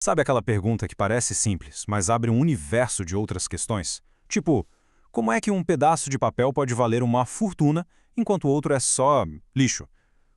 Sabe aquela pergunta que parece simples, mas abre um universo de outras questões? Tipo, como é que um pedaço de papel pode valer uma fortuna enquanto o outro é só lixo?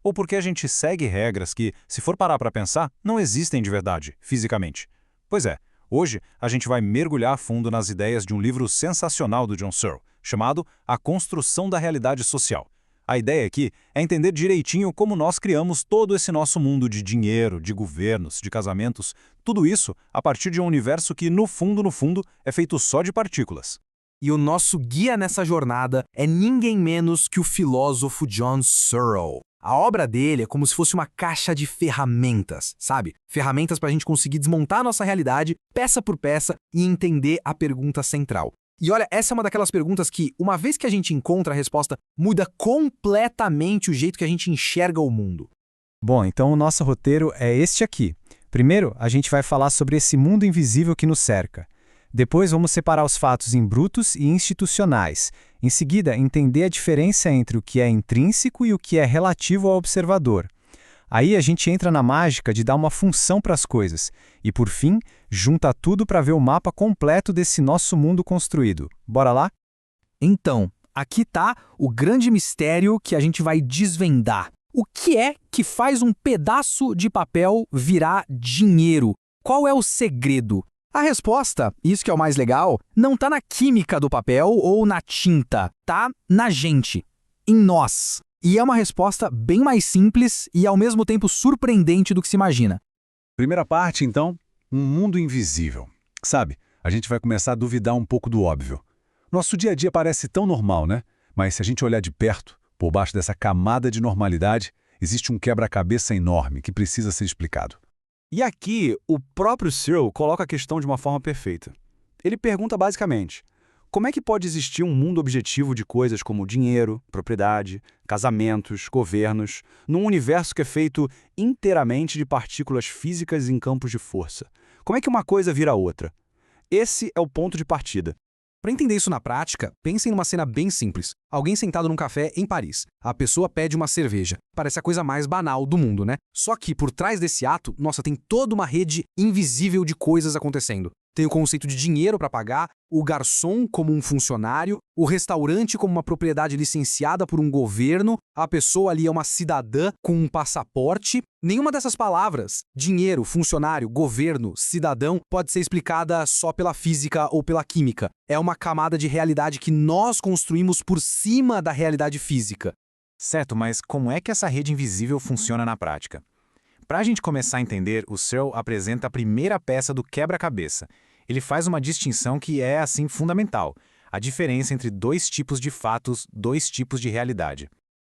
Ou por que a gente segue regras que, se for parar para pensar, não existem de verdade, fisicamente? Pois é, hoje a gente vai mergulhar a fundo nas ideias de um livro sensacional do John Searle, chamado A Construção da Realidade Social. A ideia aqui é entender direitinho como nós criamos todo esse nosso mundo de dinheiro, de governos, de casamentos, tudo isso a partir de um universo que, no fundo, é feito só de partículas. E o nosso guia nessa jornada é ninguém menos que o filósofo John Searle. A obra dele é como se fosse uma caixa de ferramentas, sabe? Ferramentas para a gente conseguir desmontar a nossa realidade, peça por peça, e entender a pergunta central. E olha, essa é uma daquelas perguntas que, uma vez que a gente encontra a resposta, muda completamente o jeito que a gente enxerga o mundo. Bom, então o nosso roteiro é este aqui. Primeiro, a gente vai falar sobre esse mundo invisível que nos cerca. Depois, vamos separar os fatos em brutos e institucionais. Em seguida, entender a diferença entre o que é intrínseco e o que é relativo ao observador. Aí a gente entra na mágica de dar uma função para as coisas. E, por fim, junta tudo para ver o mapa completo desse nosso mundo construído. Bora lá? Então, aqui tá o grande mistério que a gente vai desvendar. O que é que faz um pedaço de papel virar dinheiro? Qual é o segredo? A resposta, isso que é o mais legal, não tá na química do papel ou na tinta, tá na gente, em nós. E é uma resposta bem mais simples e ao mesmo tempo surpreendente do que se imagina. Primeira parte, então, um mundo invisível. Sabe, a gente vai começar a duvidar um pouco do óbvio. Nosso dia a dia parece tão normal, né? Mas se a gente olhar de perto, por baixo dessa camada de normalidade, existe um quebra-cabeça enorme que precisa ser explicado. E aqui, o próprio Searle coloca a questão de uma forma perfeita. Ele pergunta basicamente, como é que pode existir um mundo objetivo de coisas como dinheiro, propriedade, casamentos, governos, num universo que é feito inteiramente de partículas físicas em campos de força? Como é que uma coisa vira outra? Esse é o ponto de partida. Para entender isso na prática, pensem numa cena bem simples. Alguém sentado num café em Paris. A pessoa pede uma cerveja. Parece a coisa mais banal do mundo, né? Só que por trás desse ato, nossa, tem toda uma rede invisível de coisas acontecendo. Tem o conceito de dinheiro para pagar, o garçom como um funcionário, o restaurante como uma propriedade licenciada por um governo, a pessoa ali é uma cidadã com um passaporte. Nenhuma dessas palavras, dinheiro, funcionário, governo, cidadão, pode ser explicada só pela física ou pela química. É uma camada de realidade que nós construímos por cima da realidade física. Certo, mas como é que essa rede invisível funciona na prática? Para a gente começar a entender, o Searle apresenta a primeira peça do quebra-cabeça. Ele faz uma distinção que é, assim, fundamental. A diferença entre dois tipos de fatos, dois tipos de realidade.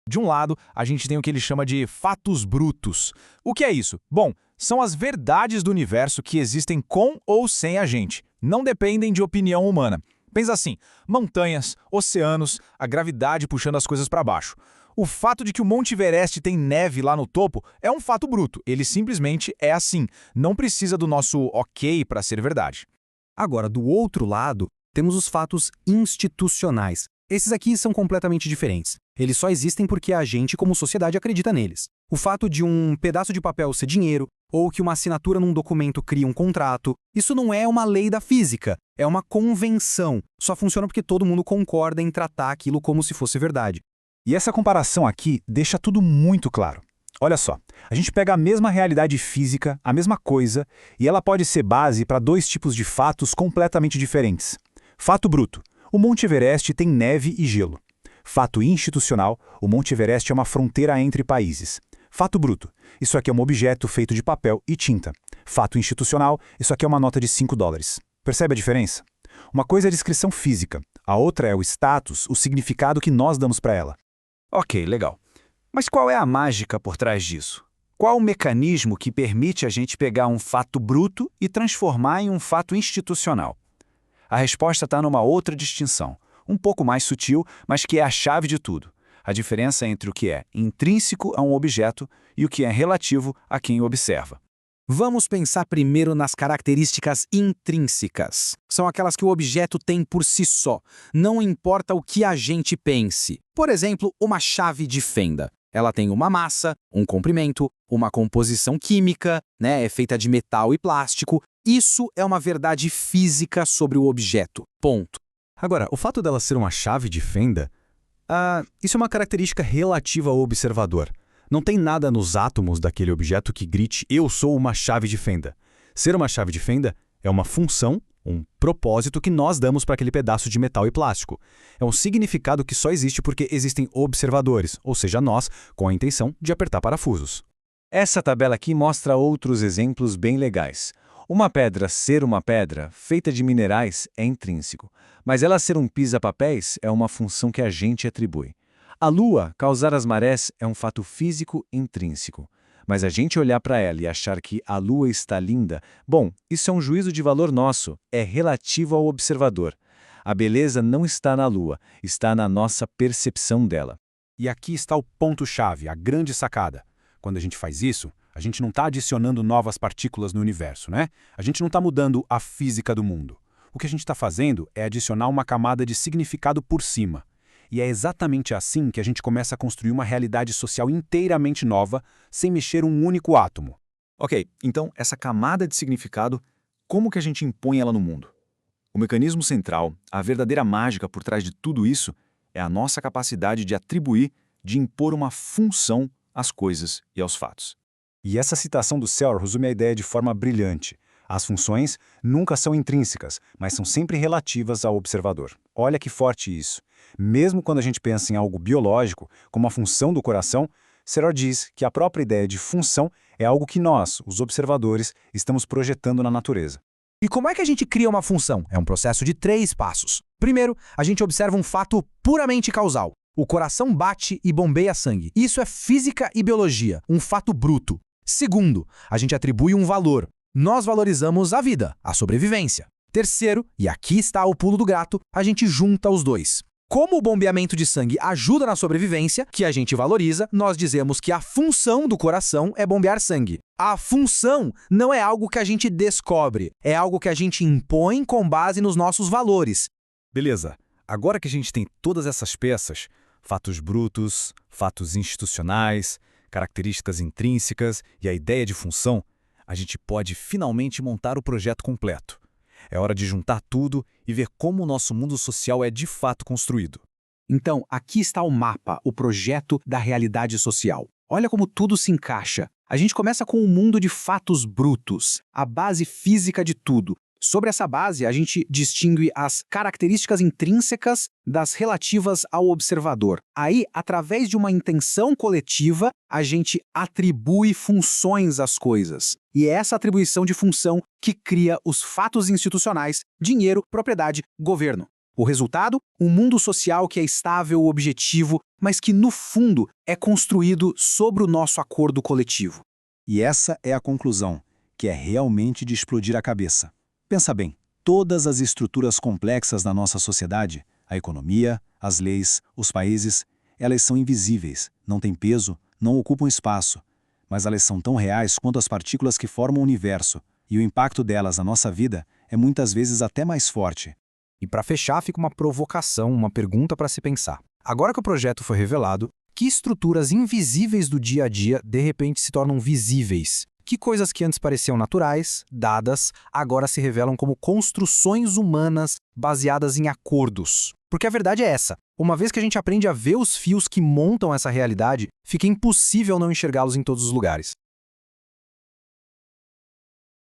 De um lado, a gente tem o que ele chama de fatos brutos. O que é isso? Bom, são as verdades do universo que existem com ou sem a gente. Não dependem de opinião humana. Pensa assim, montanhas, oceanos, a gravidade puxando as coisas para baixo. O fato de que o Monte Everest tem neve lá no topo é um fato bruto. Ele simplesmente é assim. Não precisa do nosso ok para ser verdade. Agora, do outro lado, temos os fatos institucionais. Esses aqui são completamente diferentes. Eles só existem porque a gente, como sociedade, acredita neles. O fato de um pedaço de papel ser dinheiro, ou que uma assinatura num documento cria um contrato, isso não é uma lei da física, é uma convenção. Só funciona porque todo mundo concorda em tratar aquilo como se fosse verdade. E essa comparação aqui deixa tudo muito claro. Olha só, a gente pega a mesma realidade física, a mesma coisa, e ela pode ser base para dois tipos de fatos completamente diferentes. Fato bruto. O Monte Everest tem neve e gelo. Fato institucional. O Monte Everest é uma fronteira entre países. Fato bruto. Isso aqui é um objeto feito de papel e tinta. Fato institucional. Isso aqui é uma nota de $5. Percebe a diferença? Uma coisa é a descrição física. A outra é o status, o significado que nós damos para ela. Ok, legal. Mas qual é a mágica por trás disso? Qual o mecanismo que permite a gente pegar um fato bruto e transformar em um fato institucional? A resposta está numa outra distinção, um pouco mais sutil, mas que é a chave de tudo. A diferença entre o que é intrínseco a um objeto e o que é relativo a quem o observa. Vamos pensar primeiro nas características intrínsecas. São aquelas que o objeto tem por si só. Não importa o que a gente pense. Por exemplo, uma chave de fenda. Ela tem uma massa, um comprimento, uma composição química, né? É feita de metal e plástico. Isso é uma verdade física sobre o objeto. Ponto. Agora, o fato dela ser uma chave de fenda, isso é uma característica relativa ao observador. Não tem nada nos átomos daquele objeto que grite "eu sou uma chave de fenda". Ser uma chave de fenda é uma função, um propósito que nós damos para aquele pedaço de metal e plástico. É um significado que só existe porque existem observadores, ou seja, nós, com a intenção de apertar parafusos. Essa tabela aqui mostra outros exemplos bem legais. Uma pedra ser uma pedra, feita de minerais, é intrínseco, mas ela ser um pisa-papéis é uma função que a gente atribui. A Lua causar as marés é um fato físico intrínseco, mas a gente olhar para ela e achar que a Lua está linda, bom, isso é um juízo de valor nosso, é relativo ao observador. A beleza não está na Lua, está na nossa percepção dela. E aqui está o ponto-chave, a grande sacada. Quando a gente faz isso, a gente não está adicionando novas partículas no universo, né? A gente não está mudando a física do mundo. O que a gente está fazendo é adicionar uma camada de significado por cima. E é exatamente assim que a gente começa a construir uma realidade social inteiramente nova, sem mexer um único átomo. Ok, então essa camada de significado, como que a gente impõe ela no mundo? O mecanismo central, a verdadeira mágica por trás de tudo isso, é a nossa capacidade de atribuir, de impor uma função às coisas e aos fatos. E essa citação do Searle resume a ideia de forma brilhante. As funções nunca são intrínsecas, mas são sempre relativas ao observador. Olha que forte isso. Mesmo quando a gente pensa em algo biológico, como a função do coração, Searle diz que a própria ideia de função é algo que nós, os observadores, estamos projetando na natureza. E como é que a gente cria uma função? É um processo de 3 passos. Primeiro, a gente observa um fato puramente causal. O coração bate e bombeia sangue. Isso é física e biologia, um fato bruto. Segundo, a gente atribui um valor. Nós valorizamos a vida, a sobrevivência. Terceiro, e aqui está o pulo do gato, a gente junta os dois. Como o bombeamento de sangue ajuda na sobrevivência, que a gente valoriza, nós dizemos que a função do coração é bombear sangue. A função não é algo que a gente descobre, é algo que a gente impõe com base nos nossos valores. Beleza, agora que a gente tem todas essas peças, fatos brutos, fatos institucionais, características intrínsecas e a ideia de função, a gente pode finalmente montar o projeto completo. É hora de juntar tudo e ver como o nosso mundo social é de fato construído. Então, aqui está o mapa, o projeto da realidade social. Olha como tudo se encaixa. A gente começa com um mundo de fatos brutos, a base física de tudo. Sobre essa base, a gente distingue as características intrínsecas das relativas ao observador. Aí, através de uma intenção coletiva, a gente atribui funções às coisas. E é essa atribuição de função que cria os fatos institucionais, dinheiro, propriedade, governo. O resultado? Um mundo social que é estável, objetivo, mas que, no fundo, é construído sobre o nosso acordo coletivo. E essa é a conclusão, que é realmente de explodir a cabeça. Pensa bem, todas as estruturas complexas da nossa sociedade, a economia, as leis, os países, elas são invisíveis, não têm peso, não ocupam espaço, mas elas são tão reais quanto as partículas que formam o universo, e o impacto delas na nossa vida é muitas vezes até mais forte. E para fechar, fica uma provocação, uma pergunta para se pensar. Agora que o projeto foi revelado, que estruturas invisíveis do dia a dia de repente se tornam visíveis? Que coisas que antes pareciam naturais, dadas, agora se revelam como construções humanas baseadas em acordos? Porque a verdade é essa. Uma vez que a gente aprende a ver os fios que montam essa realidade, fica impossível não enxergá-los em todos os lugares.